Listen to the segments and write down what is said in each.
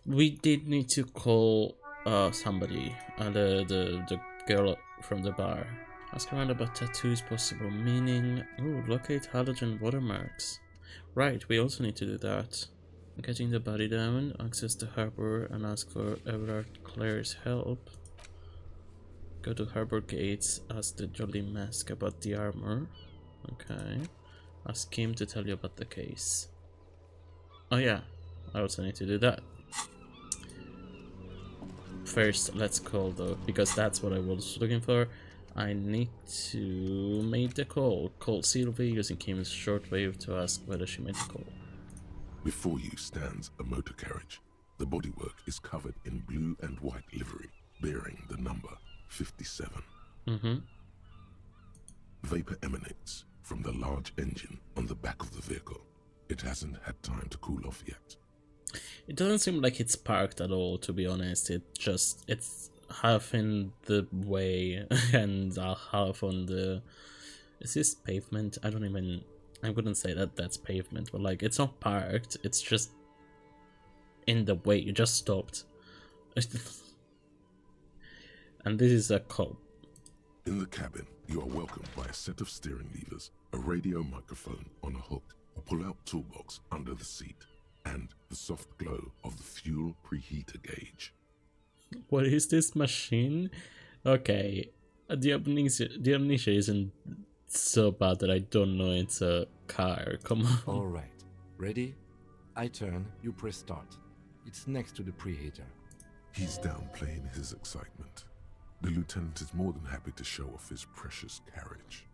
We did need to call somebody, the girl from the bar. Ask around about tattoos, possible meaning. Ooh, locate halogen watermarks. Right, we also need to do that. Getting the body down, access the harbor, and ask for Everard Clare's help. Go to harbor gates, ask the Jolly Mask about the armor. Okay. Ask him to tell you about the case. Oh yeah, I also need to do that. First, let's call though, because that's what I was looking for. I need to make the call. Call Sylvie using Kim's shortwave to ask whether she made the call. Before you stands a motor carriage. The bodywork is covered in blue and white livery, bearing the number 57. Vapor emanates from the large engine on the back of the vehicle. It hasn't had time to cool off yet. It doesn't seem like it's parked at all, to be honest. It's half in the way and half on the... Is this pavement? I wouldn't say that that's pavement, but like, it's not parked, it's just in the way, you just stopped. And this is a cop. In the cabin, you are welcomed by a set of steering levers, a radio microphone on a hook, a pull-out toolbox under the seat, and the soft glow of the fuel preheater gauge. What is this machine? Okay, the amnesia isn't so bad that I don't know it's a car. Come on. Alright, ready? I turn, you press start. It's next to the preheater. He's downplaying his excitement. The lieutenant is more than happy to show off his precious carriage.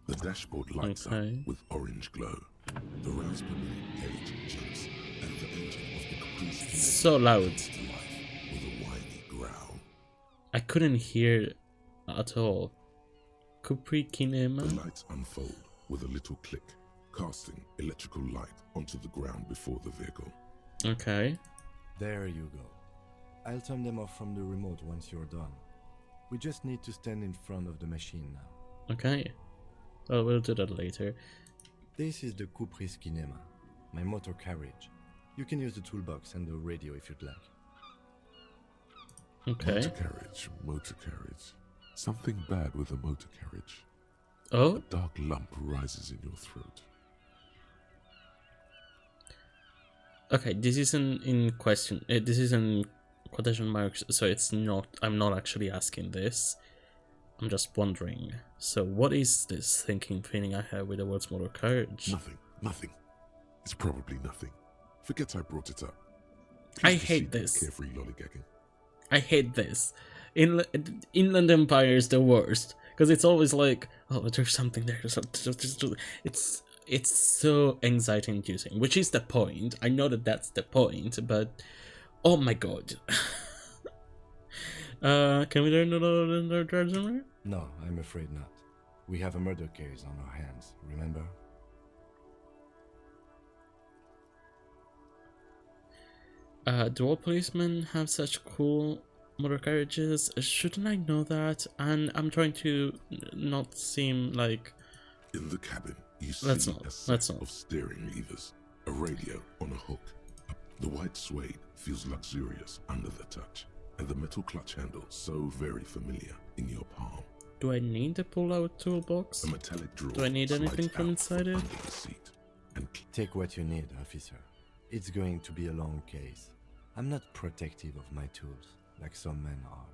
The dashboard lights up with orange glow. The rounds per minute gauge jumps, and the engine of the Caprice so loud. to life with a whiny growl. I couldn't hear at all. Capri Kinema? The lights unfold with a little click, casting electrical light onto the ground before the vehicle. Okay. There you go. I'll turn them off from the remote once you're done. We just need to stand in front of the machine now. Okay. Well, we'll do that later. This is the Caprice Kinema, my motor carriage. You can use the toolbox and the radio if you'd like. Okay. Motor carriage. Something bad with a motor carriage. Oh? A dark lump rises in your throat. Okay, this isn't in question. This is in quotation marks, so it's not. I'm not actually asking this. I'm just wondering. So, what is this thinking feeling I have with the world's motor carriage? Nothing. It's probably nothing. Forget I brought it up. I hate this. Carefree lollygagging. I hate this. Inland Empire is the worst, because it's always like, oh, there's something there. It's so anxiety-inducing, which is the point. I know that that's the point, but oh my god. Can we learn another Dragon? No, I'm afraid not. We have a murder case on our hands, remember? Do all policemen have such cool motor carriages? Shouldn't I know that? And I'm trying to not seem like... In the cabin, you see Let's a set of steering levers, a radio on a hook. The white suede feels luxurious under the touch, and the metal clutch handle so very familiar in your palm. Do I need the pull-out toolbox? A metallic drawer. Do I need anything from inside it? Under the seat and take what you need, officer. It's going to be a long case. I'm not protective of my tools, like some men are.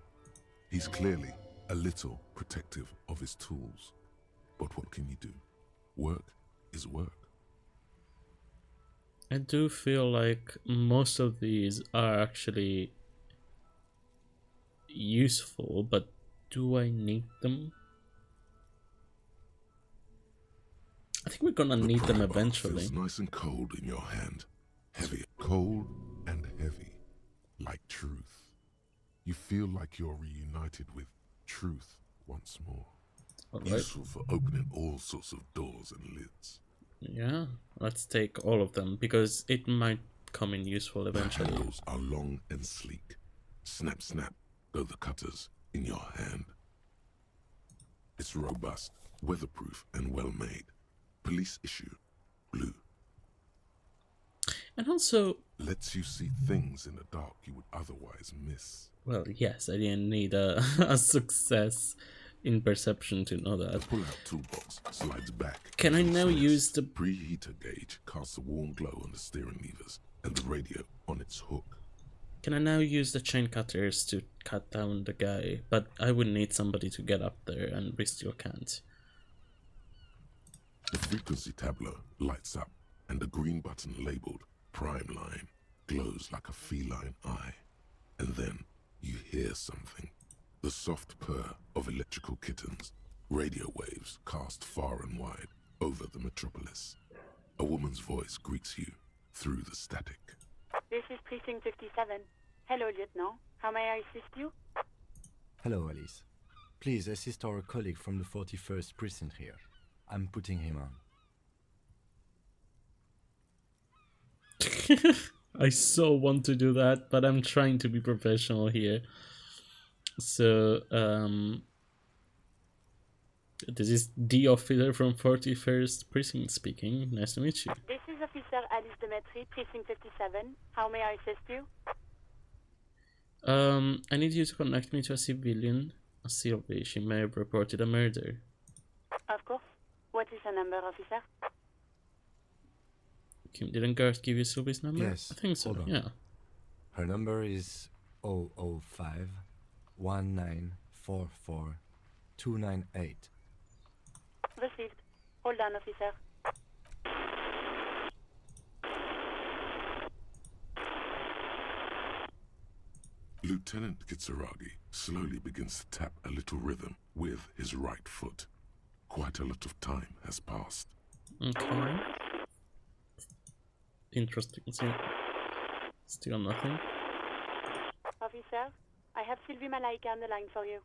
He's clearly a little protective of his tools. But what can you do? Work is work. I do feel like most of these are actually useful, but do I need them? I think we're gonna need them eventually. Feels nice and cold in your hand. Heavy, cold and heavy. Like truth. You feel like you're reunited with truth once more. Right. Useful for opening all sorts of doors and lids. Yeah, let's take all of them, because it might come in useful eventually. The handles are long and sleek. Snap, snap, go the cutters in your hand. It's robust, weatherproof, and well made. Police issue, blue. And also, Lets you see things in the dark you would otherwise miss. well, yes, I didn't need a, a success in perception to know The that. pull-out toolbox slides back. Can I easily now slides. use the... Preheater gauge casts a warm glow on the steering levers and the radio on its hook. Can I now use the chain cutters to cut down the guy? But I would need somebody to get up there, and we still can't. The frequency tableau lights up, and the green button labeled Prime Line glows like a feline eye. And then you hear something. The soft purr of electrical kittens, radio waves cast far and wide over the metropolis. A woman's voice greets you through the static. This is Precinct 57. Hello, Lieutenant. How may I assist you? Hello, Alice. Please assist our colleague from the 41st Precinct here. I'm putting him on. I so want to do that, but I'm trying to be professional here. So, this is the officer from 41st Precinct speaking. Nice to meet you. This is Officer Alice Demetri, Precinct 57. How may I assist you? I need you to connect me to a civilian, a Sylvie. She may have reported a murder. Of course. What is the number, officer? Kim, didn't Garth give you Sylvie's number? Yes, I think so, hold on. yeah. Her number is 005 1944 298. Received. Hold on, officer. Lieutenant Kitsuragi slowly begins to tap a little rhythm with his right foot. Quite a lot of time has passed. Okay. Interesting. Still nothing. Officer, I have Sylvie Malaika on the line for you.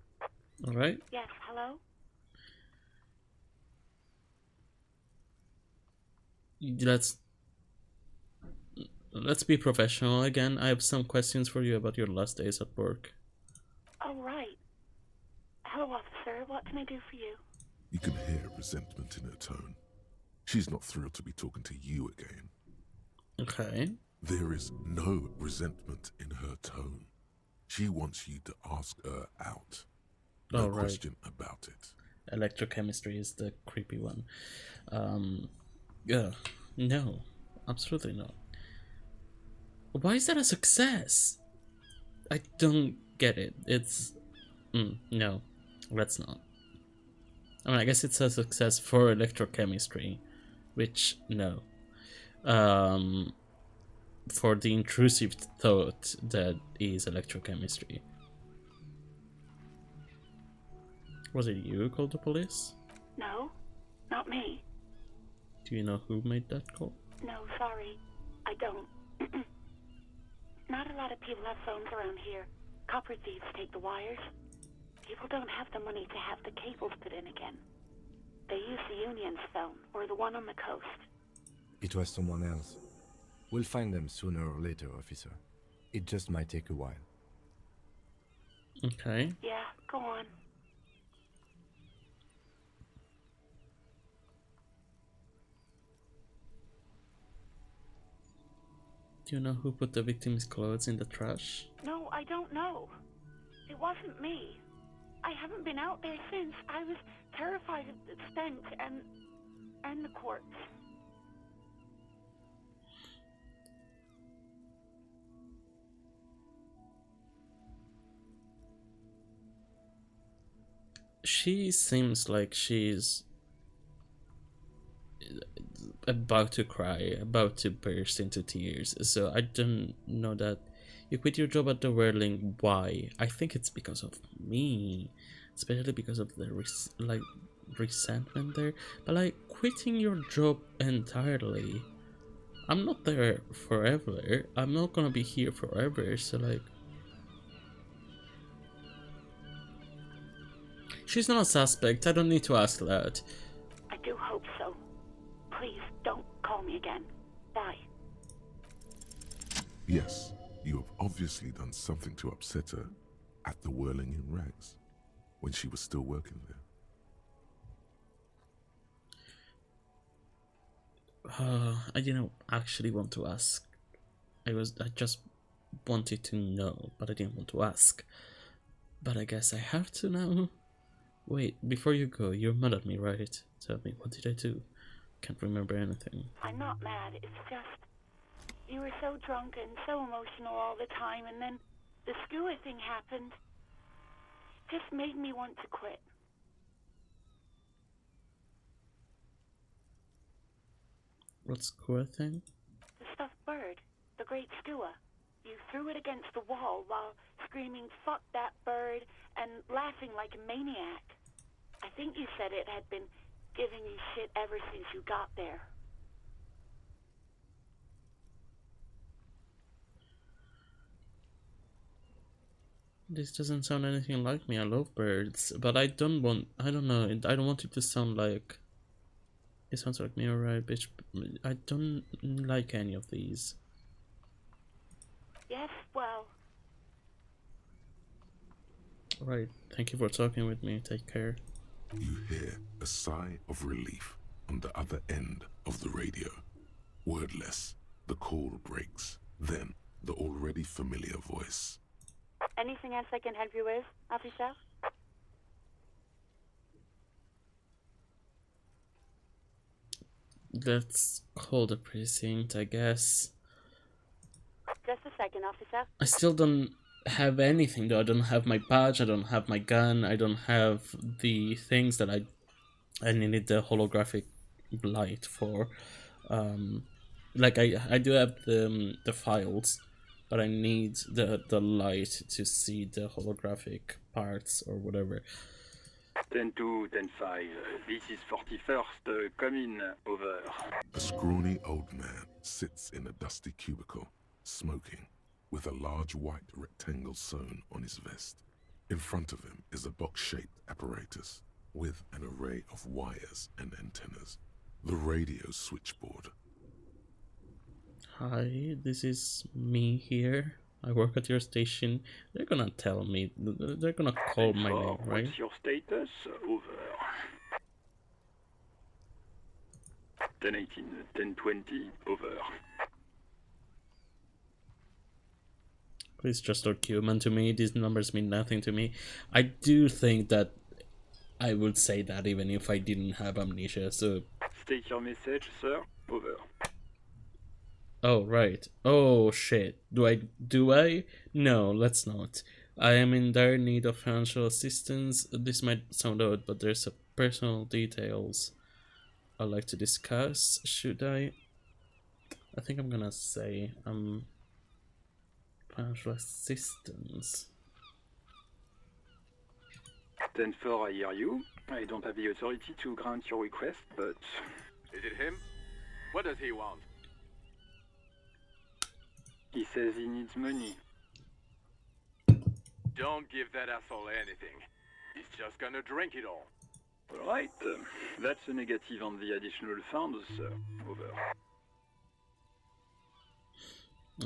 Alright. Yes, hello? Let's be professional again. I have some questions for you about your last days at work. Oh, right. Hello, officer. What can I do for you? You can hear resentment in her tone. She's not thrilled to be talking to you again. Okay. There is no resentment in her tone. She wants you to ask her out. No All right. question about it. Electrochemistry is the creepy one. Yeah. No. Absolutely not. Why is that a success? I don't get it. It's... no. Let's not. I mean, I guess it's a success for electrochemistry. Which, no. For the intrusive thought that is electrochemistry. Was it you who called the police? No, not me. Do you know who made that call? No, sorry. I don't. Not a lot of people have phones around here. Copper thieves take the wires. People don't have the money to have the cables put in again. They use the Union's phone, or the one on the coast. It was someone else. We'll find them sooner or later, officer. It just might take a while. Okay. Yeah, go on. Do you know who put the victim's clothes in the trash? No, I don't know. It wasn't me. I haven't been out there since. I was terrified of the stench and the corpse. She seems like she's about to cry, about to burst into tears. So I don't know that you quit your job at the Whirling. Why? I think it's because of me, especially because of the resentment there. But like quitting your job entirely, I'm not there forever. I'm not gonna be here forever. So like, she's not a suspect. I don't need to ask that. I do hope so. Please don't call me again. Bye. Yes, you have obviously done something to upset her at the Whirling in Rags when she was still working there. I didn't actually want to ask I just wanted to know, but I didn't want to ask. But I guess I have to now. Wait, before you go, you're mad at me, right? Tell me, what did I do? Can't remember anything. I'm not mad, it's just... You were so drunk and so emotional all the time, and then the skua thing happened. Just made me want to quit. What skua thing? The stuffed bird. The great skua. You threw it against the wall while screaming, "Fuck that bird," and laughing like a maniac. I think you said it had been giving you shit ever since you got there. This doesn't sound anything like me. I love birds, but I don't know. I don't want it to sound like... It sounds like me, alright, bitch. I don't like any of these. Yes, well... Alright, thank you for talking with me. Take care. You hear a sigh of relief on the other end of the radio. Wordless, the call breaks. Then, the already familiar voice. Anything else I can help you with, officer? Let's call the precinct, I guess. Just a second, officer. I still don't have anything though. I don't have my badge, I don't have my gun, I don't have the things that I needed the holographic light for. Like I do have the files, but I need the light to see the holographic parts or whatever. 10-2, 10-5, this is 41st, come in, over. A scrawny old man sits in a dusty cubicle, smoking, with a large white rectangle sewn on his vest. In front of him is a box-shaped apparatus with an array of wires and antennas. The radio switchboard. Hi, this is me here. I work at your station. They're gonna tell me. They're gonna call my name, right? What's your status? Over. 10-18, 10-20, over. Please just talk human to me. These numbers mean nothing to me. I do think that I would say that even if I didn't have amnesia, so... State your message, sir. Over. Oh, right. Oh, shit. Do I? No, let's not. I am in dire need of financial assistance. This might sound odd, but there's some personal details I'd like to discuss. Should I? I think I'm gonna say, financial assistance. 10-4, I hear you. I don't have the authority to grant your request, but... Is it him? What does he want? He says he needs money. Don't give that asshole anything. He's just gonna drink it all. Alright, that's a negative on the additional funds, sir. Over.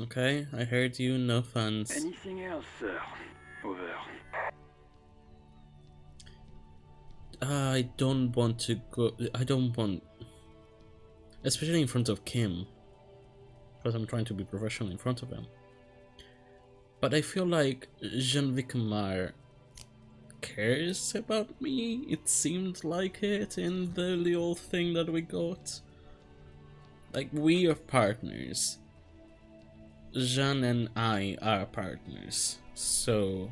Okay, I heard you, no funds. Anything else, sir? Over. I don't want to go. I don't want. Especially in front of Kim. Because I'm trying to be professional in front of him. But I feel like Jean-Luc Mar cares about me. It seemed like it in the little thing that we got. Like, we are partners. Jean and I are partners. So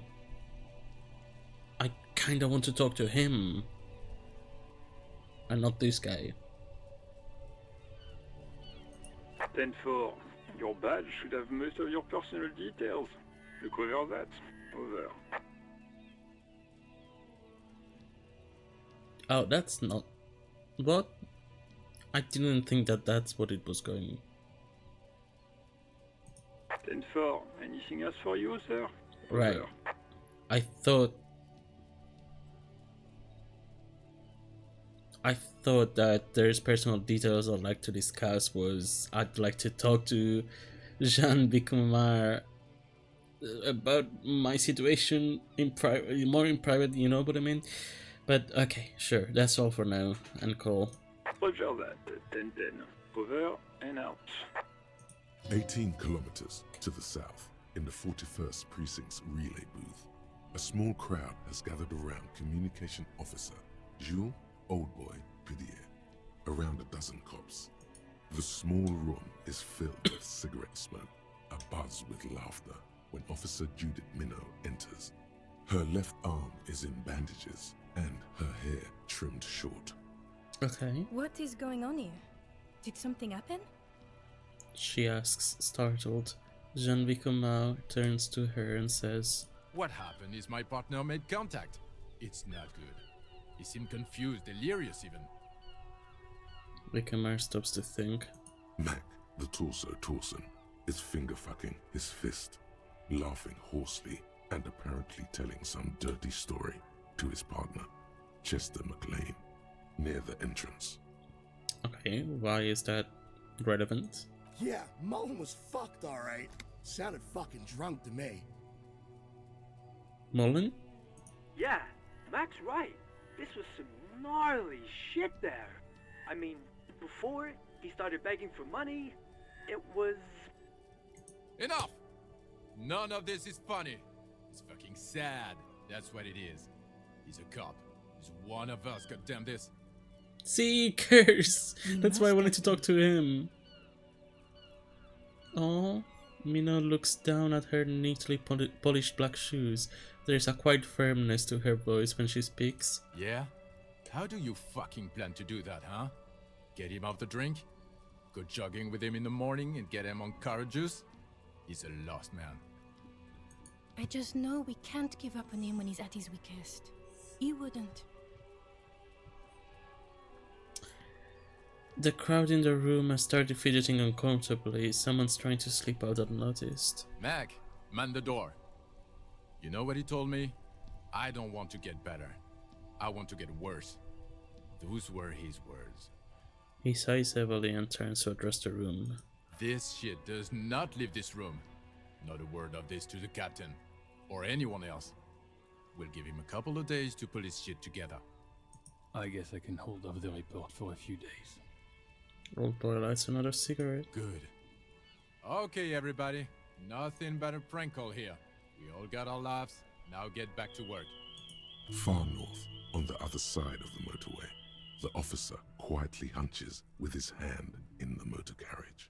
I kinda want to talk to him. And not this guy. 10-4, your badge should have most of your personal details. Look over that. Over. Oh, that's not... What? I didn't think that that's what it was going. 10-4, anything else for you, sir? Over. Right. I thought that there's personal details I'd like to discuss. I'd like to talk to Jean-Luc Mar about my situation in private, more in private, you know what I mean? But okay, sure, that's all for now, and cool. Roger that. 10-10. Over and out. 18 kilometers to the south, in the 41st Precinct's relay booth, a small crowd has gathered around Communication Officer Jules Oldboy Pidier, around a dozen cops. The small room is filled with cigarette smoke, abuzz with laughter, when Officer Judith Minot enters. Her left arm is in bandages, and her hair trimmed short. Okay. What is going on here? Did something happen? She asks, startled. Jean-Vic Mao turns to her and says, What happened is my partner made contact. It's not good. He seemed confused, delirious even. Vicomar stops to think. Mac, the torso Torson, is finger-fucking his fist, laughing hoarsely and apparently telling some dirty story to his partner, Chester McLean, near the entrance. Okay, why is that relevant? Yeah, Mullen was fucked, alright. Sounded fucking drunk to me. Mullen? Yeah, Mac's right. This was some gnarly shit there. I mean, before he started begging for money, it was... Enough! None of this is funny. It's fucking sad. That's what it is. He's a cop. He's one of us, goddamn this. See, curse! That's why I wanted to talk to him. Oh, Mina looks down at her neatly polished black shoes. There's a quiet firmness to her voice when she speaks. Yeah? How do you fucking plan to do that, huh? Get him off the drink? Go jogging with him in the morning and get him on carrot juice? He's a lost man. I just know we can't give up on him when he's at his weakest. You wouldn't. The crowd in the room has started fidgeting uncomfortably. Someone's trying to slip out unnoticed. Mac, man the door. You know what he told me? I don't want to get better. I want to get worse. Those were his words. He sighs heavily and turns to address the room. This shit does not leave this room. Not a word of this to the captain. Or anyone else. We'll give him a couple of days to pull his shit together. I guess I can hold off the report for a few days. Old boy lights another cigarette. Good. Okay, everybody. Nothing but a prank call here. We all got our laughs. Now get back to work. Far north, on the other side of the motorway, the officer quietly hunches with his hand in the motor carriage.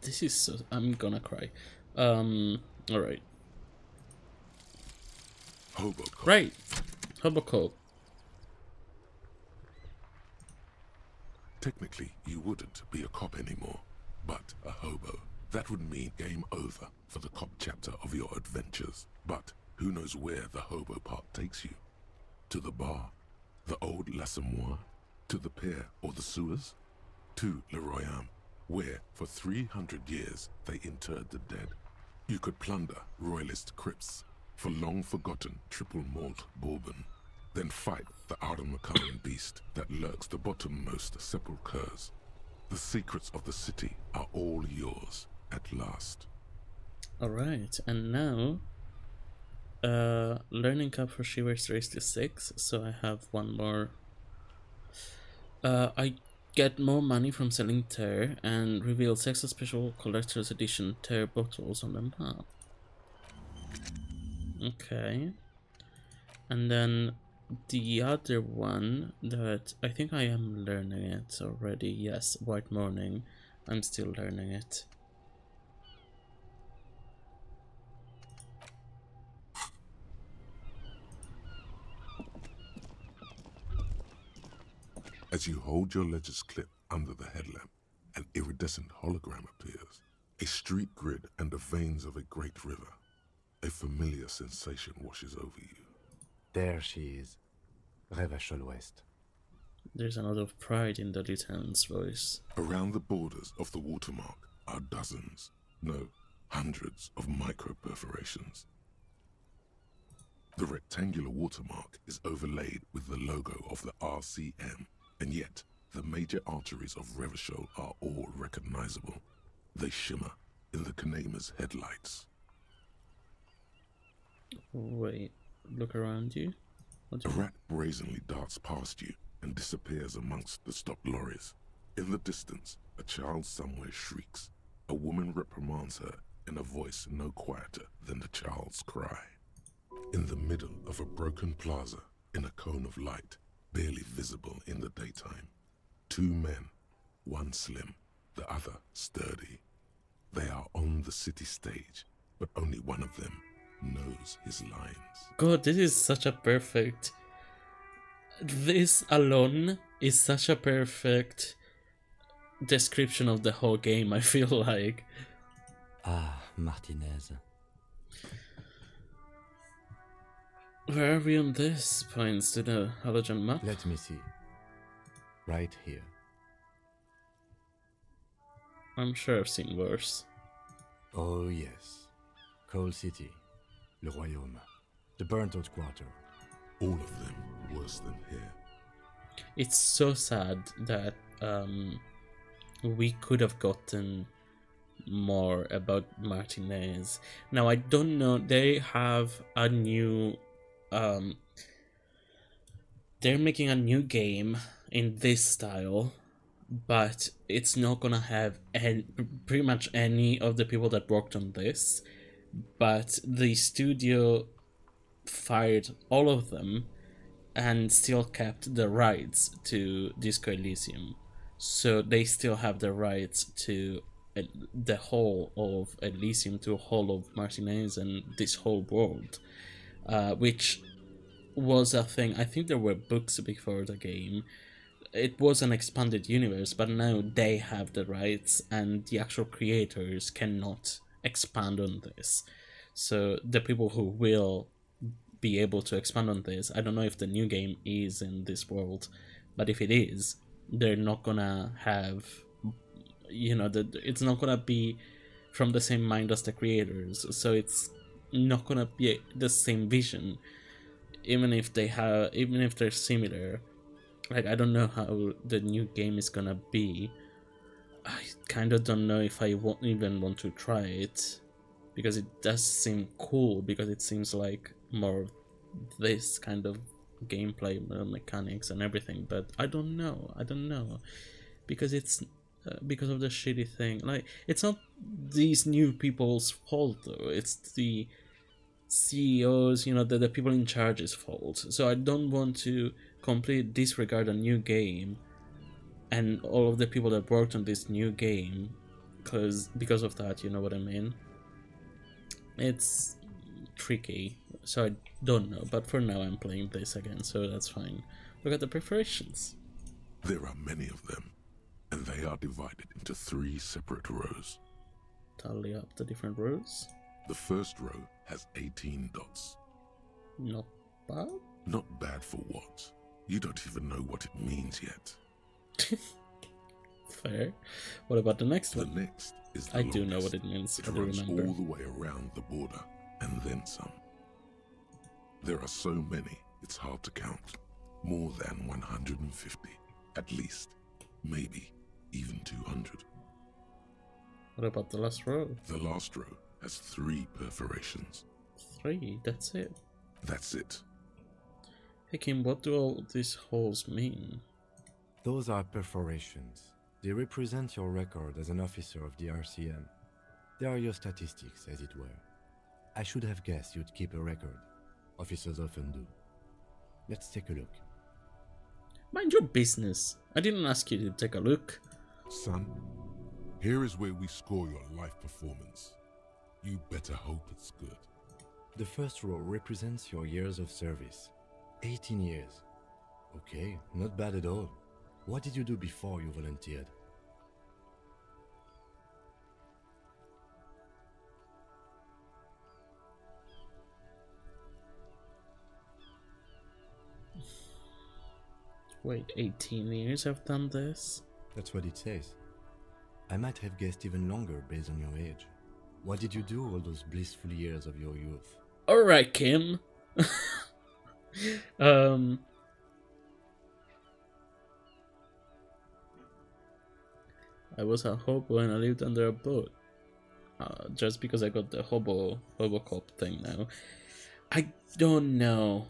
This is so... I'm gonna cry. Alright. Hobocop. Right! Hobocop. Technically, you wouldn't be a cop anymore, but a hobo. That would mean game over for the cop chapter of your adventures. But who knows where the hobo part takes you? To the bar? The old L'Assommoir? To the pier or the sewers? To Le Royaume, where for 300 years they interred the dead. You could plunder royalist crypts for long-forgotten triple malt bourbon, then fight the Arden-Macaran beast that lurks the bottommost sepulchres. The secrets of the city are all yours at last. Alright, and now... learning cup for Shivers raised to 6, so I have one more. I get more money from selling tear and reveal 6 special collector's edition tear bottles on the map. Okay. And then the other one that I think I am learning it already. Yes, White Morning. I'm still learning it. As you hold your ledger's clip under the headlamp, an iridescent hologram appears. A street grid and the veins of a great river. A familiar sensation washes over you. There she is. Revachol West. There's a lot of pride in the lieutenant's voice. Around the borders of the watermark are dozens, no, hundreds of micro-perforations. The rectangular watermark is overlaid with the logo of the RCM, and yet the major arteries of Revachol are all recognizable. They shimmer in the Kanema's headlights. Wait, look around you. A rat brazenly darts past you, and disappears amongst the stopped lorries. In the distance, a child somewhere shrieks. A woman reprimands her in a voice no quieter than the child's cry. In the middle of a broken plaza, in a cone of light, barely visible in the daytime, two men, one slim, the other sturdy. They are on the city stage, but only one of them knows his lines. God, this is such a perfect... This alone is such a perfect description of the whole game, I feel like. Ah, Martinez. Where are we on this? Points to the halogen map? Let me see. Right here. I'm sure I've seen worse. Oh yes. Coal City. Le Royaume. The burnt out quarter. All of them worse than here. It's so sad that we could have gotten more about Martinez. Now, I don't know, they have a new... they're making a new game in this style, but it's not gonna have pretty much any of the people that worked on this, but the studio fired all of them and still kept the rights to Disco Elysium. So they still have the rights to the whole of Elysium, to whole of Martinez and this whole world, which was a thing. I think there were books before the game. It was an expanded universe, but now they have the rights and the actual creators cannot expand on this. So the people who will be able to expand on this, I don't know if the new game is in this world, but if it is, they're not gonna have, you know, it's not gonna be from the same mind as the creators, so it's not gonna be the same vision, even if they're similar. Like, I don't know how the new game is gonna be. I kind of don't know if I even want to try it, because it does seem cool, because it seems like more this kind of gameplay mechanics and everything, but I don't know, because it's because of the shitty thing. Like, it's not these new people's fault though, it's the CEOs, you know, the people in charge's fault. So I don't want to completely disregard a new game and all of the people that worked on this new game because of that, you know what I mean? It's tricky, so I don't know, but for now I'm playing this again, so that's fine. Look at the preparations. There are many of them, and they are divided into 3 separate rows. Tally up the different rows. The first row has 18 dots. Not bad? Not bad for what? You don't even know what it means yet. Fair. What about the next one? The next is the I longest. do know what it means. It I do runs remember. all the way around the border, and then some. There are so many, it's hard to count. More than 150, at least. Maybe even 200. What about the last row? The last row has 3 perforations. 3? That's it? That's it. Hey Kim, what do all these holes mean? Those are perforations. They represent your record as an officer of the RCM. They are your statistics, as it were. I should have guessed you'd keep a record. Officers often do. Let's take a look. Mind your business. I didn't ask you to take a look. Son, here is where we score your life performance. You better hope it's good. The first row represents your years of service. 18 years. Okay, not bad at all. What did you do before you volunteered? Wait, 18 years I've done this? That's what it says. I might have guessed even longer based on your age. What did you do all those blissful years of your youth? Alright, Kim. I was a hobo and I lived under a boat. Just because I got the Hobocop thing now. I don't know.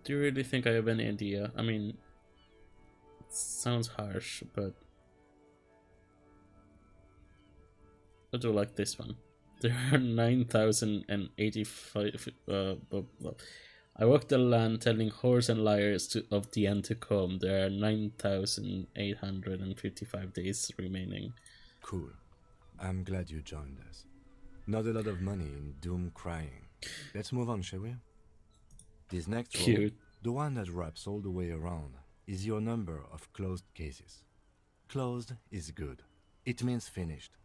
Do you really think I have any idea? I mean, it sounds harsh, but I do like this one. There are 9,085. I walk the land telling whores and liars of the end to come. There are 9,855 days remaining. Cool. I'm glad you joined us. Not a lot of money in doom crying. Let's move on, shall we? This next row, the one that wraps all the way around, is your number of closed cases. Closed is good. It means finished.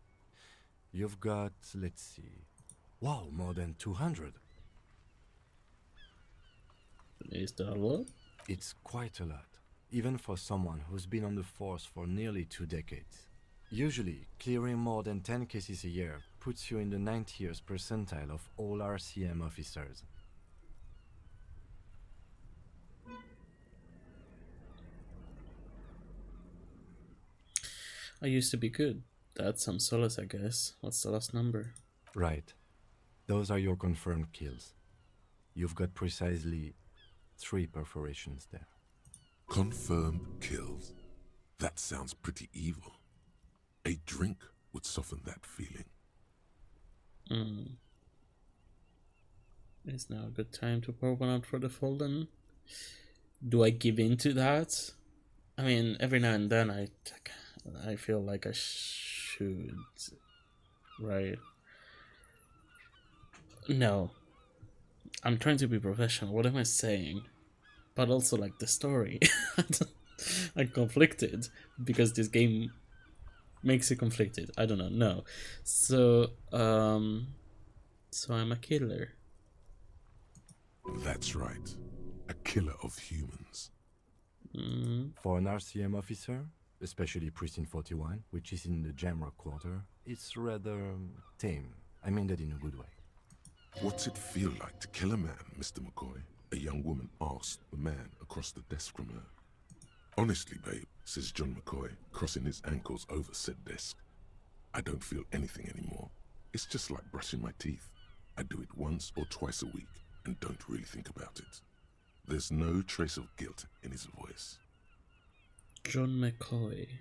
You've got, let's see, wow, more than 200. Is that a lot? It's quite a lot, even for someone who's been on the force for nearly 2 decades. Usually, clearing more than 10 cases a year puts you in the 90th percentile of all RCM officers. I used to be good. That's some solace, I guess. What's the last number? Right. Those are your confirmed kills. You've got precisely 3 perforations there. Confirmed kills. That sounds pretty evil. A drink would soften that feeling. Is now a good time to pour one out for the Fallen? Do I give in to that? I mean, every now and then I feel like I should, right? No. I'm trying to be professional. What am I saying? But also, like, the story. I'm conflicted because this game makes you conflicted. I don't know. No. So I'm a killer. That's right. A killer of humans. For an RCM officer, especially Precinct 41, which is in the Jamrock Quarter, it's rather tame. I mean that in a good way. What's it feel like to kill a man, Mr. McCoy? A young woman asked the man across the desk from her. Honestly, babe, says John McCoy, crossing his ankles over said desk. I don't feel anything anymore. It's just like brushing my teeth. I do it once or twice a week and don't really think about it. There's no trace of guilt in his voice. John McCoy.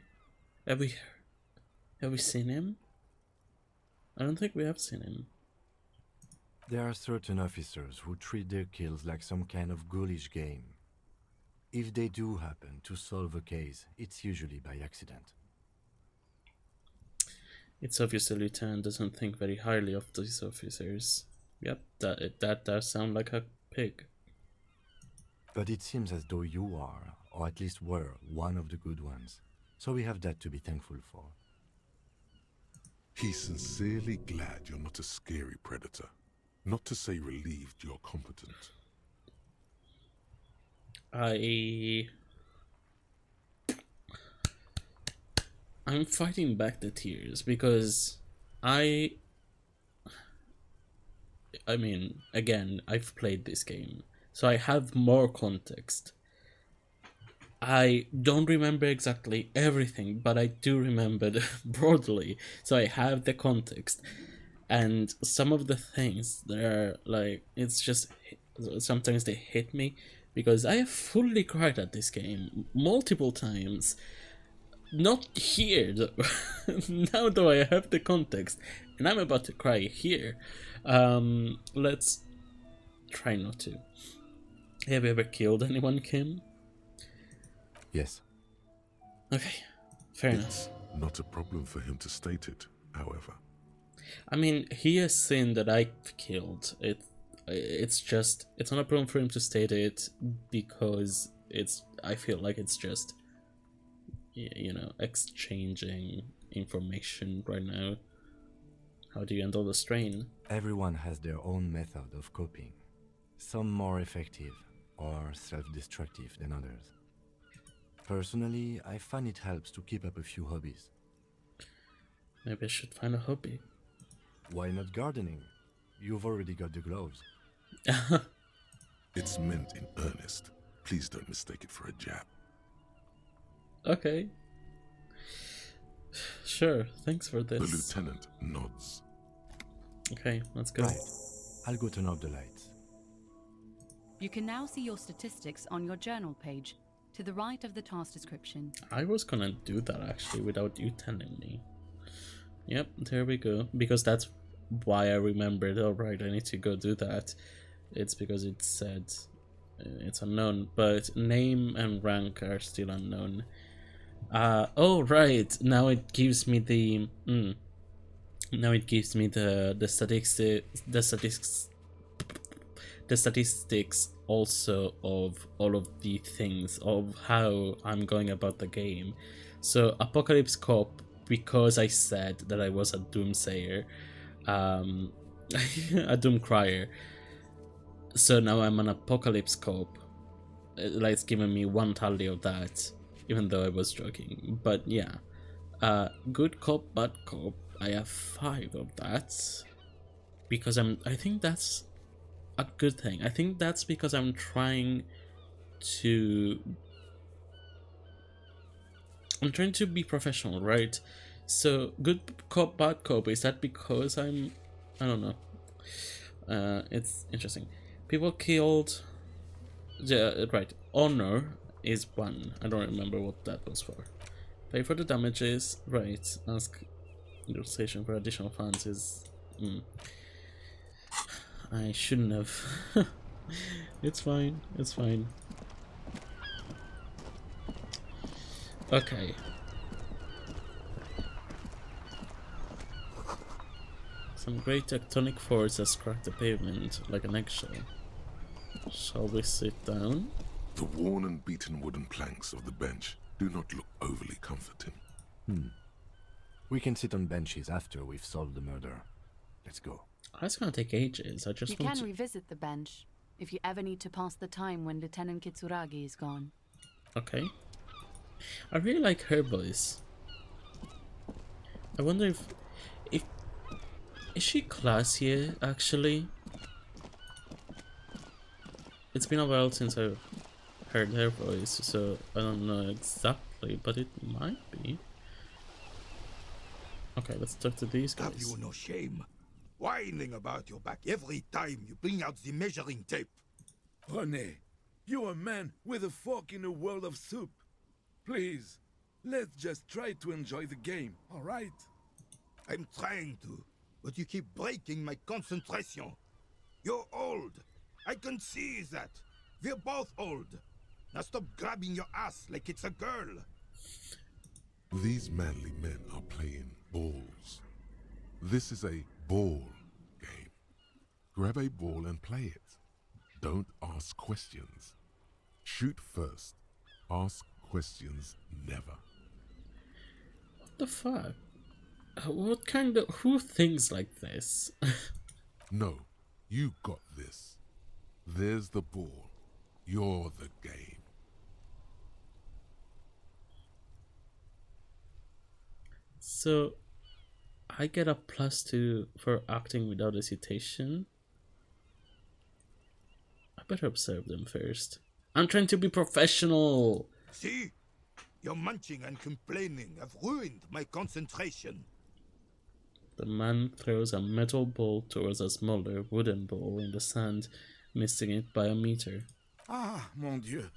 Have we seen him? I don't think we have seen him. There are certain officers who treat their kills like some kind of ghoulish game. If they do happen to solve a case, it's usually by accident. It's obvious the lieutenant doesn't think very highly of these officers. Yep, that does sound like a pig. But it seems as though you are, or at least were, one of the good ones. So we have that to be thankful for. He's sincerely glad you're not a scary predator. Not to say relieved you're competent. I'm fighting back the tears because I mean, again, I've played this game, so I have more context. I don't remember exactly everything, but I do remember broadly, so I have the context. And some of the things that are like, it's just, sometimes they hit me because I have fully cried at this game multiple times. Not here, though. Now though I have the context, and I'm about to cry here. Let's try not to. Have you ever killed anyone, Kim? Yes. Okay, fair enough. It's not a problem for him to state it, however. I mean, he has seen that I've killed. It's not a problem for him to state it because I feel like it's just, you know, exchanging information right now. How do you handle the strain? Everyone has their own method of coping. Some more effective or self-destructive than others. Personally, I find it helps to keep up a few hobbies. Maybe I should find a hobby. Why not gardening? You've already got the gloves. It's meant in earnest. Please don't mistake it for a jab. Okay. Sure, thanks for this. The lieutenant nods. Okay, let's go. Right. I'll go turn off the lights. You can now see your statistics on your journal page, to the right of the task description. I was gonna do that actually without you telling me. Yep, there we go. Because that's why I remembered, alright, I need to go do that. It's because it said it's unknown, but name and rank are still unknown. Oh right, now it gives me the now it gives me the statistics also of all of the things of how I'm going about the game. So Apocalypse Cop, because I said that I was a doomsayer, a doom crier. So now I'm an Apocalypse Cop. Like, it's giving me 1 tally of that, even though I was joking. But yeah, good cop, bad cop. I have 5 of that because I think that's a good thing. I think that's because I'm trying to be professional, right? So good cop, bad cop. Is that because I don't know. It's interesting. People killed. Yeah, right. Honor is 1. I don't remember what that was for. Pay for the damages. Right. Ask your station for additional funds is. I shouldn't have. It's fine. It's fine. Okay. Some great tectonic force has cracked the pavement like an eggshell. Shall we sit down? The worn and beaten wooden planks of the bench do not look overly comforting. We can sit on benches after we've solved the murder. Let's go. That's gonna take ages. I just You want can to... revisit the bench if you ever need to pass the time when Lieutenant Kitsuragi is gone. Okay. I really like her voice. I wonder if is she classier actually? It's been a while since I've heard her voice, so I don't know exactly, but it might be. Okay, let's talk to these guys. Have you no shame? Whining about your back every time you bring out the measuring tape. René, you're a man with a fork in a world of soup. Please, let's just try to enjoy the game, all right? I'm trying to, but you keep breaking my concentration. You're old. I can see that. We're both old. Now stop grabbing your ass like it's a girl. These manly men are playing balls. This is a ball game. Grab a ball and play it. Don't ask questions. Shoot first. Ask questions never. What the fuck? What kind of... Who thinks like this? No, you got this. There's the ball. You're the game. So, I get a +2 for acting without hesitation. I better observe them first. I'm trying to be professional. See? Your munching and complaining have ruined my concentration. The man throws a metal ball towards a smaller wooden ball in the sand, missing it by a meter. Ah, mon Dieu.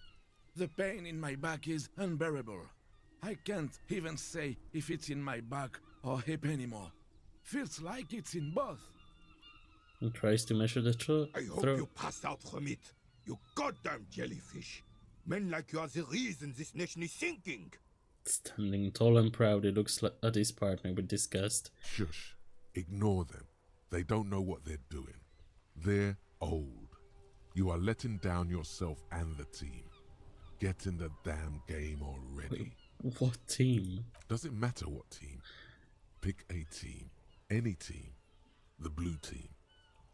The pain in my back is unbearable. I can't even say if it's in my back or hip anymore. Feels like it's in both. He tries to measure the throw. I hope you pass out from it, you goddamn jellyfish. Men like you are the reason this nation is sinking. Standing tall and proud, he looks at his partner with disgust. Shush. Ignore them. They don't know what they're doing. They're old. You are letting down yourself and the team. Get in the damn game already. Wait, what team? Doesn't matter what team. Pick a team. Any team. The blue team.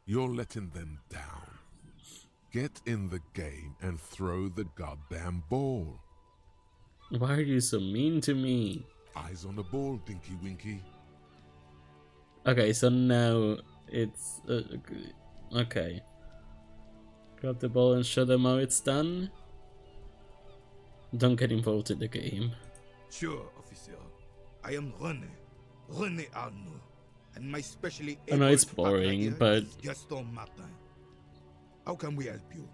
You're letting them down. Get in the game and throw the goddamn ball. Why are you so mean to me? Eyes on the ball, Dinky Winky. Okay, so now it's... okay. Grab the ball and show them how it's done. Don't get involved in the game. Sure, officer. I am René Arnaud. And my specially I know it's boring, but... Gaston Martin. How can we help you?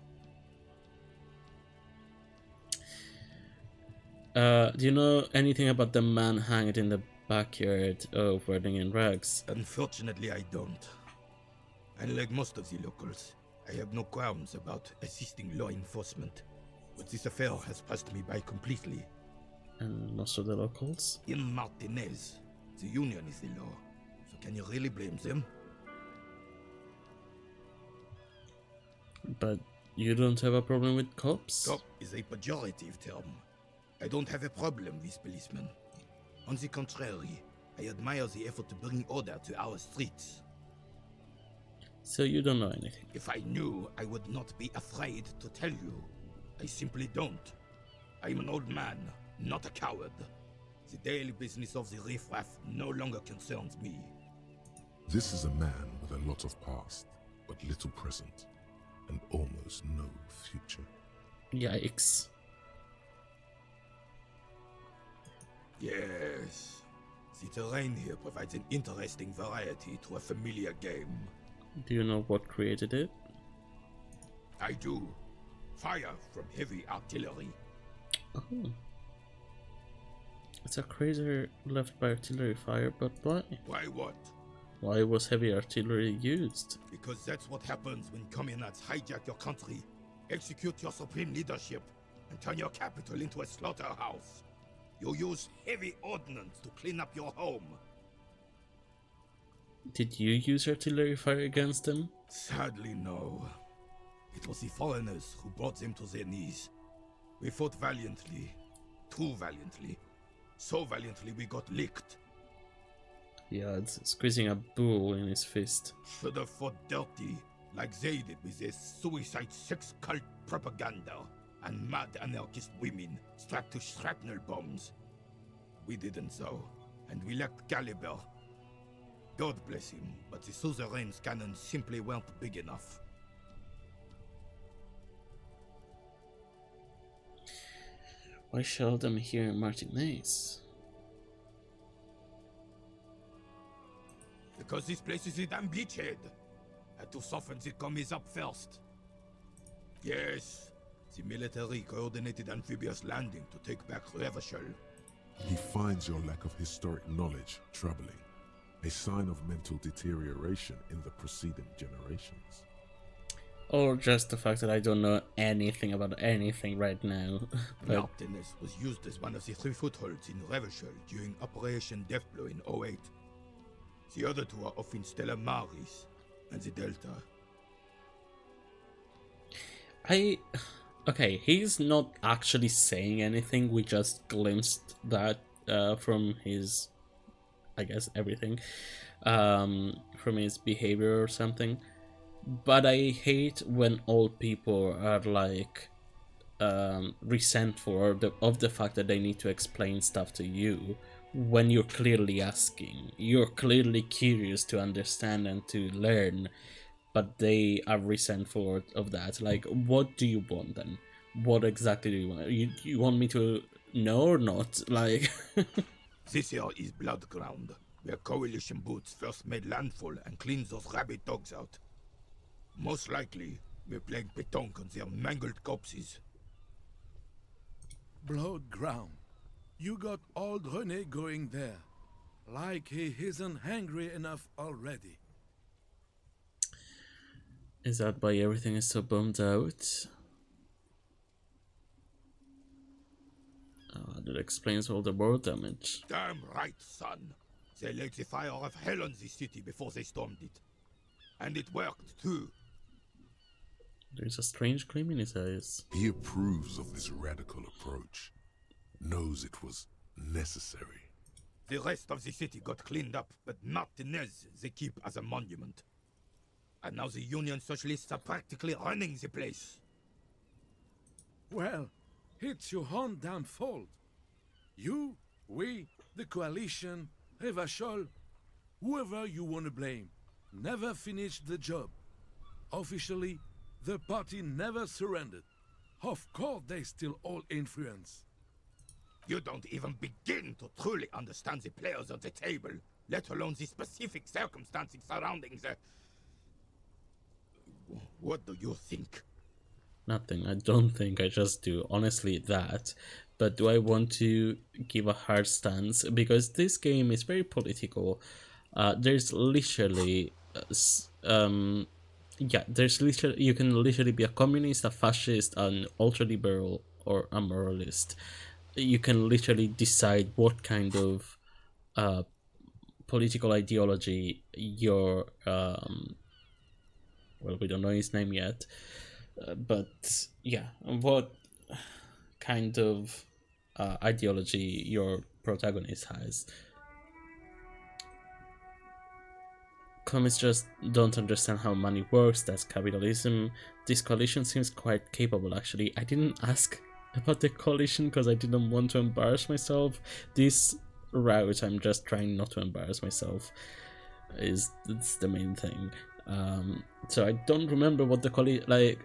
Do you know anything about the man hanged in the backyard of Wedding in Rags? Unfortunately, I don't. Unlike most of the locals, I have no qualms about assisting law enforcement. But this affair has passed me by completely. And most of the locals? In Martinez, the union is the law. So can you really blame them? But you don't have a problem with cops? Cop is a pejorative term. I don't have a problem with policemen. On the contrary, I admire the effort to bring order to our streets. So you don't know anything? If I knew, I would not be afraid to tell you. I simply don't. I'm an old man, not a coward. The daily business of the riffraff no longer concerns me. This is a man with a lot of past, but little present, and almost no future. Yikes. Yes. The terrain here provides an interesting variety to a familiar game. Do you know what created it? I do. Fire from heavy artillery. Oh. It's a crater left by artillery fire, but why? Why what? Why was heavy artillery used? Because that's what happens when communards hijack your country, execute your supreme leadership, and turn your capital into a slaughterhouse. You use heavy ordnance to clean up your home. Did you use artillery fire against them? Sadly, no. It was the foreigners who brought them to their knees. We fought valiantly. Too valiantly. So valiantly we got licked. Yeah, it's squeezing a bull in his fist. Should have fought dirty, like they did with their suicide sex cult propaganda and mad anarchist women strapped to shrapnel bombs. We didn't so, and we lacked caliber. God bless him, but the suzerain's cannons simply weren't big enough. Why shall them here in Martinez? Because this place is a damn beachhead. Had to soften the commies up first. Yes, the military coordinated amphibious landing to take back Revachol. He finds your lack of historic knowledge troubling, a sign of mental deterioration in the preceding generations. Or just the fact that I don't know anything about anything right now. Martinez was used as one of the 3 footholds in Revachol during Operation Deathblow in 08. The other 2 are off in Stella Maris and the Delta. Okay, he's not actually saying anything, we just glimpsed that from his, I guess, everything. From his behavior or something. But I hate when old people are like resentful of the fact that they need to explain stuff to you when you're clearly asking. You're clearly curious to understand and to learn, but they are resentful of that. Like, what do you want then? What exactly do you want? You want me to know or not? Like, this here is Blood Ground, where coalition boots first made landfall and cleaned those rabid dogs out. Most likely, we're playing pétanque on their mangled corpses. Blood Ground. You got old René going there. Like he isn't hungry enough already. is that why everything is so bummed out? That explains all the war damage. Damn right, son. They laid the fire of hell on the city before they stormed it. And it worked, too. There's a strange gleam in his eyes. He approves of this radical approach, knows it was necessary. The rest of the city got cleaned up, but Martinez they keep as a monument. And now the Union Socialists are practically running the place. Well, it's your own damn fault. You, we, the coalition, Revachol, whoever you want to blame, never finished the job. Officially, the party never surrendered. Of course they still hold influence. You don't even begin to truly understand the players at the table, let alone the specific circumstances surrounding the... What do you think? Nothing. I don't think. I just do. Honestly, that. but do I want to give a hard stance? Because this game is very political. There's literally, there's literally, you can literally be a communist, a fascist, an ultra-liberal, or a moralist. You can literally decide what kind of political ideology your well, we don't know his name yet, but yeah, what kind of ideology your protagonist has. Communists just don't understand how money works. That's capitalism. This coalition seems quite capable, actually. I didn't ask about the coalition because I didn't want to embarrass myself. This route, I'm just trying not to embarrass myself. That's the main thing. So I don't remember what the coalition, like,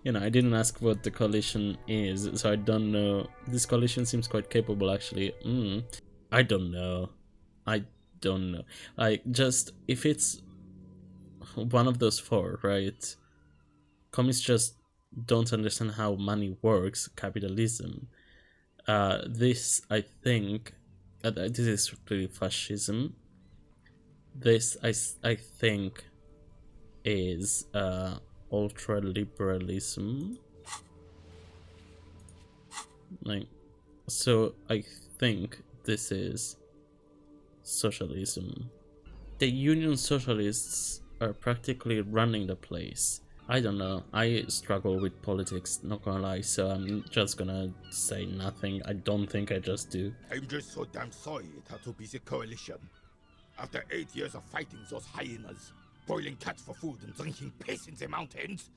you know, I didn't ask what the coalition is, so I don't know. This coalition seems quite capable, actually. I don't know. I don't know. Like, just if it's one of those four, right? Communists just don't understand how money works. Capitalism. This, I think, this is really fascism. This, I think, is ultra liberalism. Like, so I think this is socialism. The Union Socialists are practically running the place. I don't know, I struggle with politics, not gonna lie, so I'm just gonna say nothing. I don't think I just do. I'm just so damn sorry it had to be the coalition. After 8 years of fighting those hyenas, boiling cats for food and drinking piss in the mountains,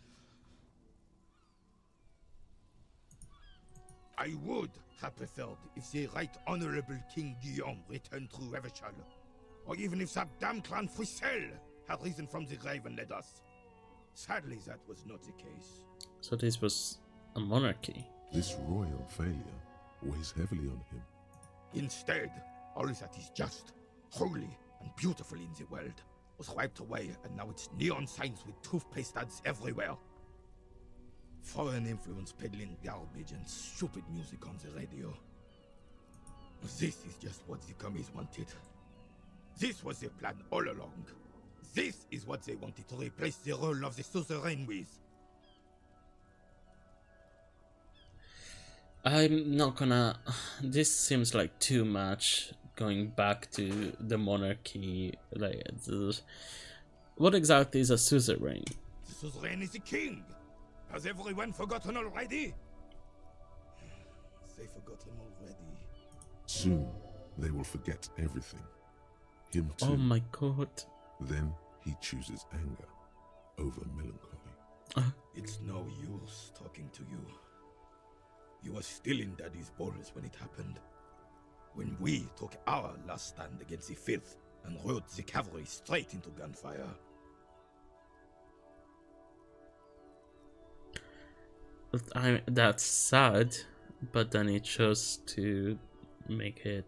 I would have preferred if the Right Honorable King Guillaume returned through Revachol, or even if that damn clan Frisel had risen from the grave and led us. Sadly, that was not the case. So this was a monarchy. This royal failure weighs heavily on him. Instead, all that is just, holy, and beautiful in the world was wiped away, and now it's neon signs with toothpaste ads everywhere. Foreign influence peddling garbage and stupid music on the radio. This is just what the commies wanted. This was the plan all along. This is what they wanted to replace the role of the suzerain with. I'm not gonna... This seems like too much, going back to the monarchy. Like, what exactly is a suzerain? The suzerain is the king. Has everyone forgotten already? They forgotten already. Soon, they will forget everything. Him too. Oh my god. Then he chooses anger over melancholy. It's no use talking to you. You were still in Daddy's balls when it happened. When we took our last stand against the filth and rode the cavalry straight into gunfire. That's sad, but then it chose to make it.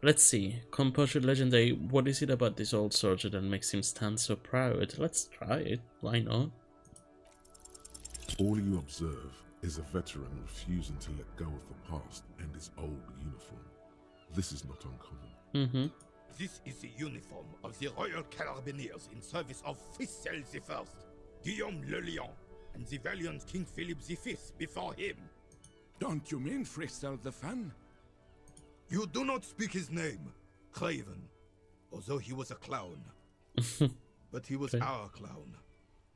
Let's see. Composure legendary. What is it about this old soldier that makes him stand so proud? Let's try it. Why not? All you observe is a veteran refusing to let go of the past and his old uniform. This is not uncommon. This is the uniform of the Royal Carabineers in service of Frisel I, Guillaume le Lion, and the valiant King Philip V before him. Don't you mean Frisel the Fan? You do not speak his name, Craven, although he was a clown. But he was our clown,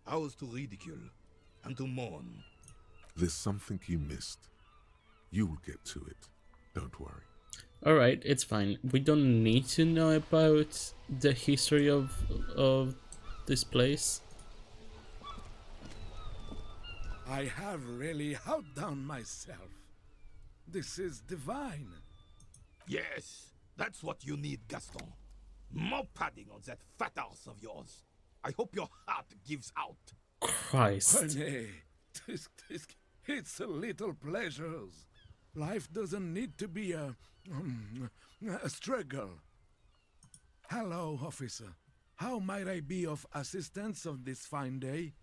ours to ridicule and to mourn. There's something you missed. You will get to it. Don't worry. Alright, it's fine. We don't need to know about the history of this place. I have really outdone myself. This is divine. Yes, that's what you need, Gaston. More padding on that fat arse of yours. I hope your heart gives out. Christ. Honey, it's a little pleasures. Life doesn't need to be a struggle. Hello, officer. How might I be of assistance on this fine day?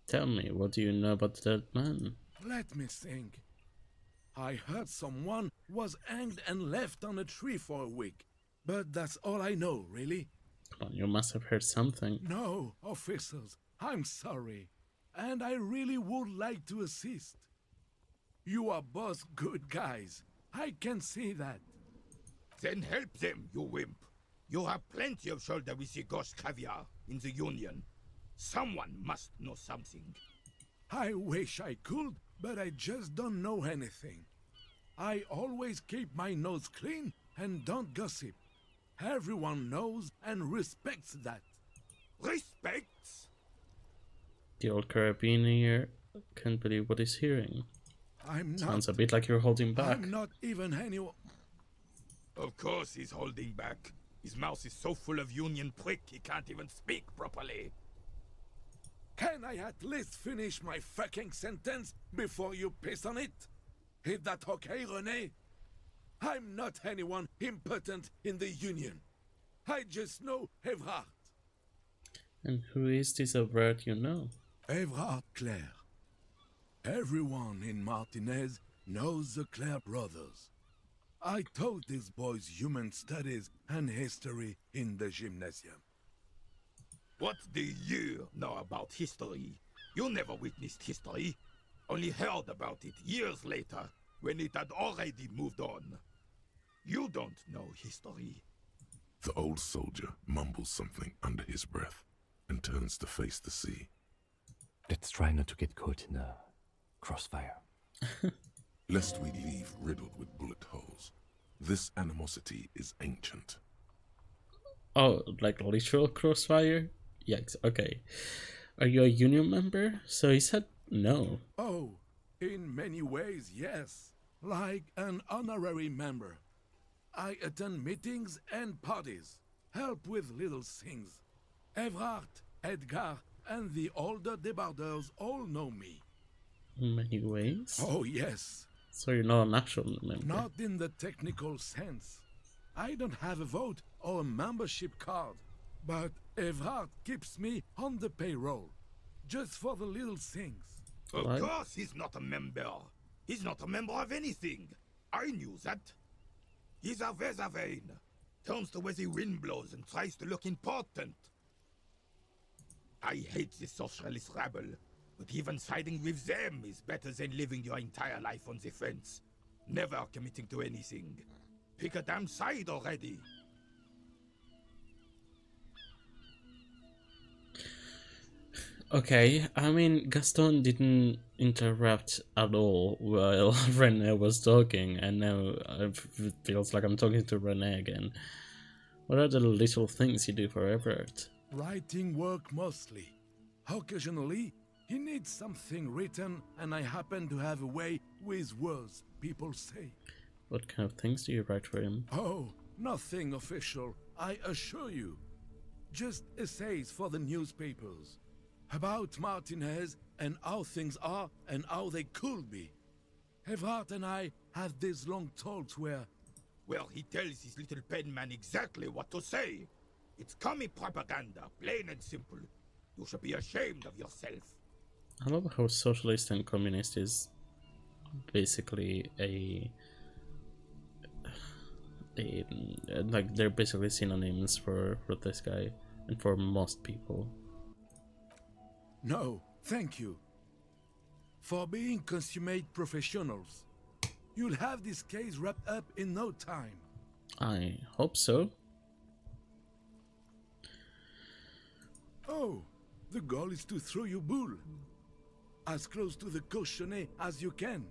Tell me, what do you know about that man? Let me think. I heard someone was hanged and left on a tree for a week. But that's all I know, really. Come on, you must have heard something. No, officers, I'm sorry. And I really would like to assist. You are both good guys. I can see that. Then help them, you wimp. You have plenty of shoulder with the ghost caviar in the Union. Someone must know something. I wish I could, but I just don't know anything. I always keep my nose clean and don't gossip. Everyone knows and respects that. Respects? The old carabiner can't believe what he's hearing. Sounds a bit like you're holding back. I'm not even anyone. Of course he's holding back. His mouth is so full of Union prick he can't even speak properly. Can I at least finish my fucking sentence before you piss on it? Is that okay, René? I'm not anyone important in the Union. I just know Evrard. And who is this Evrard you know? Evrard Clare. Everyone in Martinez knows the Clare brothers. I taught these boys human studies and history in the gymnasium. What do you know about history? You never witnessed history, only heard about it years later, when it had already moved on. You don't know history. The old soldier mumbles something under his breath and turns to face the sea. Let's try not to get caught in a crossfire. Lest we leave riddled with bullet holes. This animosity is ancient. Oh, like literal crossfire? Yikes, okay. Are you a Union member? So he said no. Oh, in many ways, yes. Like an honorary member. I attend meetings and parties, help with little things. Evrard, Edgar, and the older debardeurs all know me. In many ways? Oh, yes. So you're not an actual member? Not in the technical sense. I don't have a vote or a membership card, but Evrard keeps me on the payroll, just for the little things. Of course he's not a member. He's not a member of anything. I knew that. He's a Weservein. Turns the way the wind blows and tries to look important. I hate the socialist rabble, but even siding with them is better than living your entire life on the fence. Never committing to anything. Pick a damn side already. Okay, I mean, Gaston didn't interrupt at all while René was talking, and now it feels like I'm talking to René again. What are the little things you do for Everett? Writing work mostly. Occasionally, he needs something written, and I happen to have a way with words, people say. What kind of things do you write for him? Oh, nothing official, I assure you. Just essays for the newspapers. About Martinez and how things are and how they could be. Evrard and I have these long talks where... Well, he tells his little pen man exactly what to say. It's commie propaganda, plain and simple. You should be ashamed of yourself. I love how socialist and communist is basically like they're basically synonyms for this guy and for most people. No, thank you. For being consummate professionals. You'll have this case wrapped up in no time. I hope so. Oh, the goal is to throw you bull. As close to the cochonnet as you can.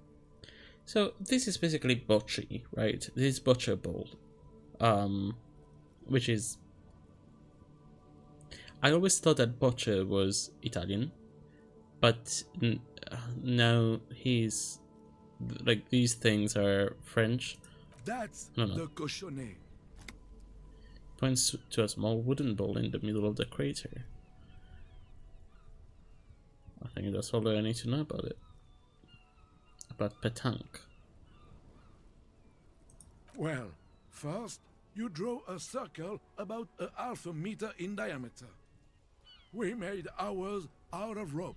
So this is basically bocce, right? This is bocce bowl. Which is... I always thought that bocce was Italian, but now he's... like, these things are French. That's no. the cochonnet. Points to a small wooden bowl in the middle of the crater. I think that's all I need to know about it. About pétanque. Well, first, you draw a circle about a half a meter in diameter. We made ours out of rope.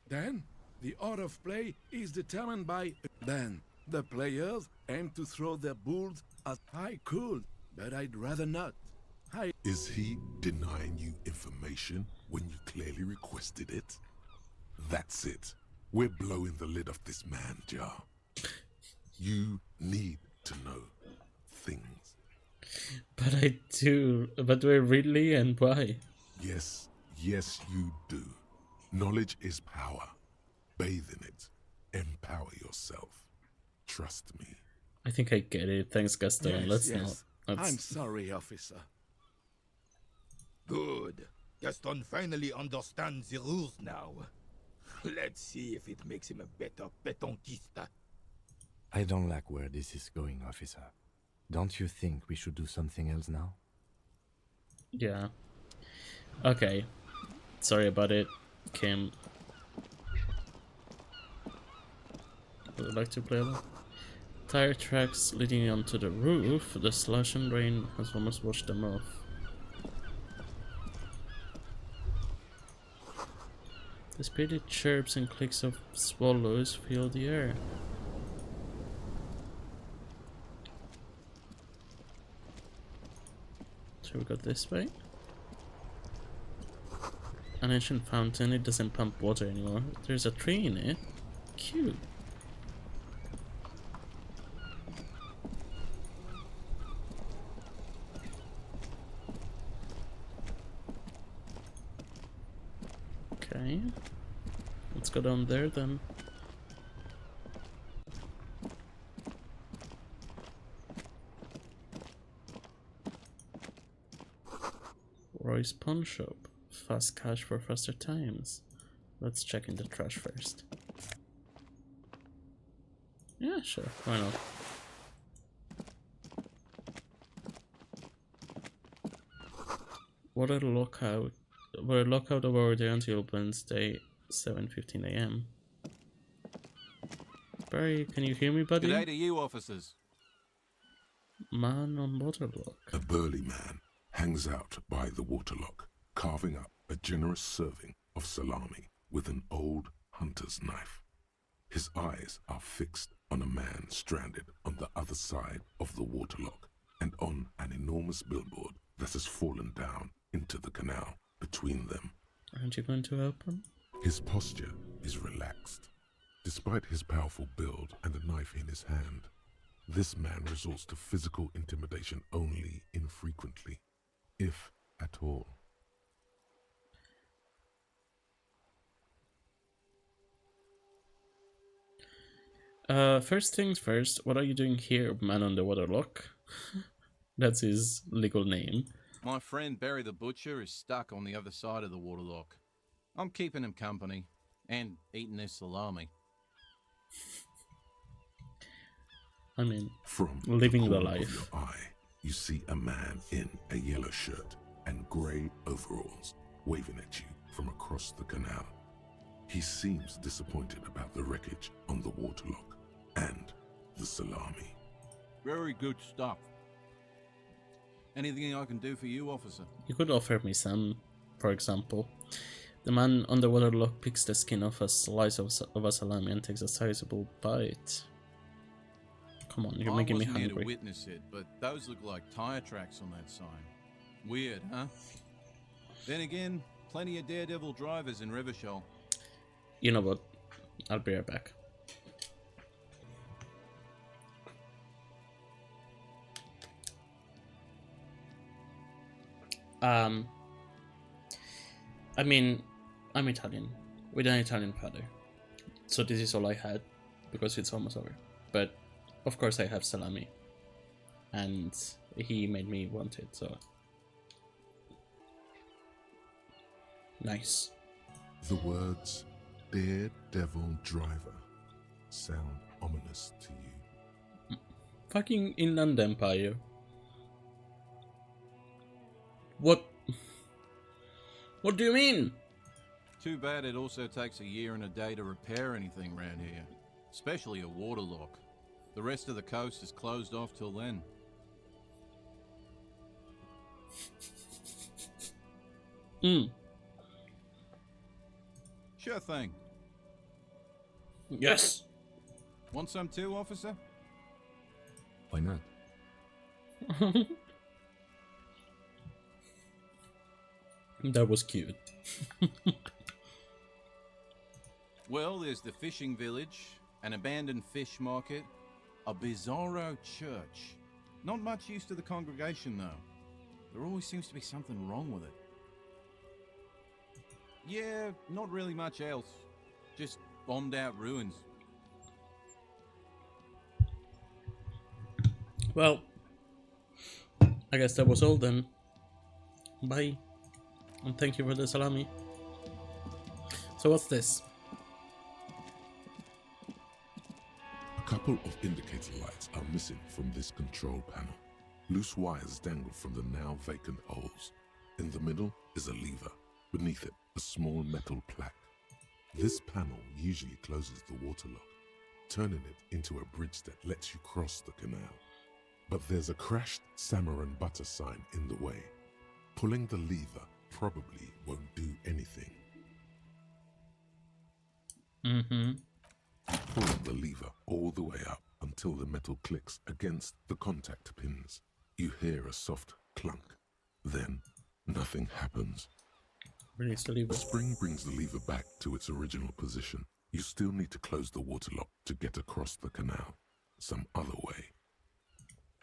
Then, The art of play is determined by... Then, the players aim to throw their bulls at... I could, but I'd rather not. Is he denying you information when you clearly requested it? That's it. We're blowing the lid off this man, Jar. You need to know things. But I do. But where really and why? Yes, you do. Knowledge is power. Bathe in it. Empower yourself. Trust me. I think I get it. Thanks, Gaston. Yes, Let's not. I'm sorry, officer. Good. Gaston finally understands the rules now. Let's see if it makes him a better petonquista. I don't like where this is going, officer. Don't you think we should do something else now? Yeah. Okay. Sorry about it, Kim. Would you like to play along? Tire tracks leading onto the roof. The slush and rain has almost washed them off. The spirited chirps and clicks of swallows fill the air. So we go this way. An ancient fountain. It doesn't pump water anymore. There's a tree in it. Cute. Okay. Let's go down there then. Roy's pawn shop. Fast cash for faster times. Let's check in the trash first. Yeah, sure. Why not? Water lockout. We're lockout over there until Wednesday, 7:15 a.m. Barry, can you hear me, buddy? Good day to you, officers. Man on waterlock. A burly man hangs out by the waterlock, carving up a generous serving of salami with an old hunter's knife. His eyes are fixed on a man stranded on the other side of the waterlock and on an enormous billboard that has fallen down into the canal between them. Aren't you going to help him? His posture is relaxed. Despite his powerful build and a knife in his hand, this man resorts to physical intimidation only infrequently, if at all. First things first, what are you doing here, man on the waterlock? That's his legal name. My friend Barry the Butcher is stuck on the other side of the waterlock. I'm keeping him company and eating his salami. I mean, from living the corner life. Of your eye, you see a man in a yellow shirt and grey overalls waving at you from across the canal. He seems disappointed about the wreckage on the waterlock and the salami. Very good stuff. Anything I can do for you, officer? You could offer me some, for example. The man on the waterlock picks the skin off a slice of a salami and takes a sizable bite. Come on, you're making me hungry. I wasn't here to witness it, but those look like tire tracks on that sign. Weird, huh? Then again, plenty of daredevil drivers in Revachol. You know what? I'll be right back. I mean, I'm Italian, with an Italian father, so this is all I had, because it's almost over. But, of course I have salami, and he made me want it, so... Nice. The words, daredevil driver, sound ominous to you. Fucking Inland Empire. What? What do you mean? Too bad it also takes a year and a day to repair anything around here. Especially a waterlock. The rest of the coast is closed off till then. Sure thing. Yes! Want some too, officer? Why not? That was cute. Well, there's the fishing village, an abandoned fish market, a bizarro church. Not much use to the congregation, though. There always seems to be something wrong with it. Yeah, not really much else. Just bombed out ruins. Well, I guess that was all then. Bye. And thank you for the salami. So what's this? A couple of indicator lights are missing from this control panel. Loose wires dangle from the now vacant holes. In the middle is a lever. Beneath it, a small metal plaque. This panel usually closes the water lock, turning it into a bridge that lets you cross the canal. But there's a crashed salmon and butter sign in the way. Pulling the lever probably won't do anything. Pull the lever all the way up until the metal clicks against the contact pins. You hear a soft clunk. Then, nothing happens. Release the lever. The spring brings the lever back to its original position. You still need to close the water lock to get across the canal. Some other way.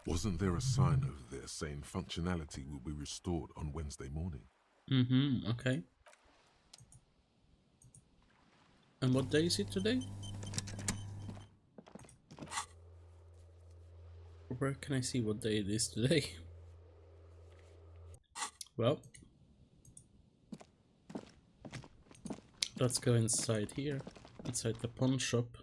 Wasn't there a sign over there saying functionality will be restored on Wednesday morning? Okay. And what day is it today? Where can I see what day it is today? Well, let's go inside here, inside the pawn shop.